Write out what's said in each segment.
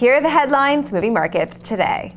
Here are the headlines moving markets today.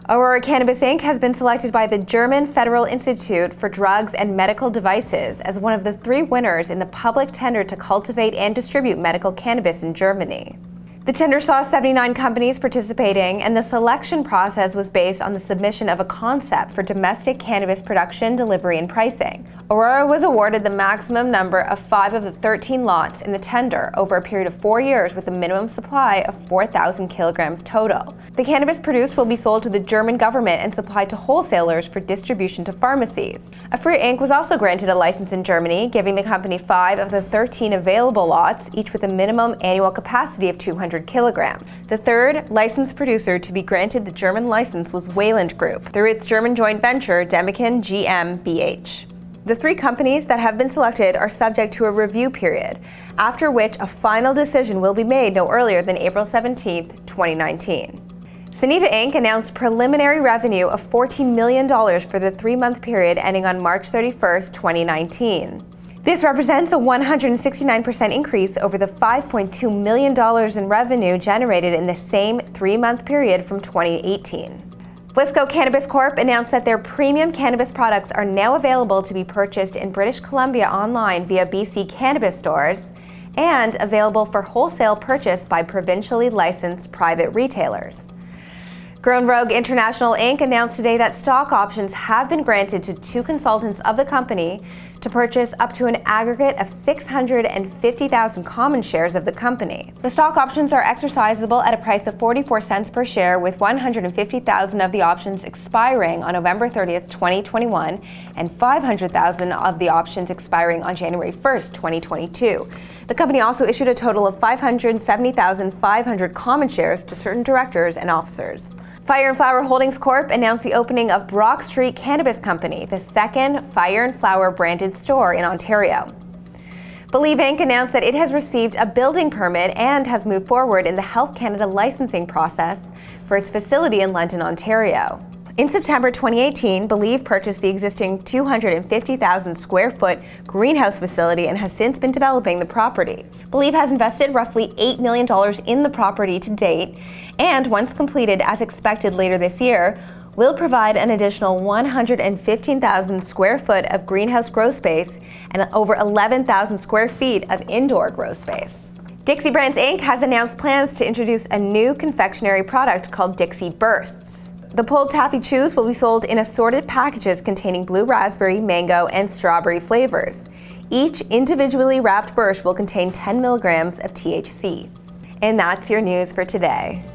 Aurora Cannabis Inc. has been selected by the German Federal Institute for Drugs and Medical Devices as one of the 3 winners in the public tender to cultivate and distribute medical cannabis in Germany. The tender saw 79 companies participating, and the selection process was based on the submission of a concept for domestic cannabis production, delivery, and pricing. Aurora was awarded the maximum number of 5 of the 13 lots in the tender over a period of 4 years with a minimum supply of 4,000 kilograms total. The cannabis produced will be sold to the German government and supplied to wholesalers for distribution to pharmacies. Aurora Inc. was also granted a license in Germany, giving the company 5 of the 13 available lots, each with a minimum annual capacity of 200 kilograms. The third licensed producer to be granted the German license was Wayland Group, through its German joint venture Demichen GmbH. The 3 companies that have been selected are subject to a review period, after which a final decision will be made no earlier than April 17, 2019. Sunniva Inc. announced preliminary revenue of $14 million for the 3-month period ending on March 31, 2019. This represents a 169% increase over the $5.2 million in revenue generated in the same 3-month period from 2018. BlissCo Cannabis Corp. announced that their premium cannabis products are now available to be purchased in British Columbia online via BC Cannabis stores and available for wholesale purchase by provincially licensed private retailers. Grown Rogue International Inc. announced today that stock options have been granted to 2 consultants of the company to purchase up to an aggregate of 650,000 common shares of the company. The stock options are exercisable at a price of 44 cents per share, with 150,000 of the options expiring on November 30th, 2021, and 500,000 of the options expiring on January 1st, 2022. The company also issued a total of 570,500 common shares to certain directors and officers. Fire & Flower Holdings Corp. announced the opening of Brock Street Cannabis Company, the 2nd Fire & Flower branded store in Ontario. Believe Inc. announced that it has received a building permit and has moved forward in the Health Canada licensing process for its facility in London, Ontario. In September 2018, Believe purchased the existing 250,000 square foot greenhouse facility and has since been developing the property. Believe has invested roughly $8 million in the property to date, and once completed as expected later this year, will provide an additional 115,000 square foot of greenhouse grow space and over 11,000 square feet of indoor grow space. Dixie Brands Inc. has announced plans to introduce a new confectionery product called Dixie Bursts. The pulled taffy chews will be sold in assorted packages containing blue raspberry, mango, and strawberry flavors. Each individually wrapped burst will contain 10 milligrams of THC. And that's your news for today.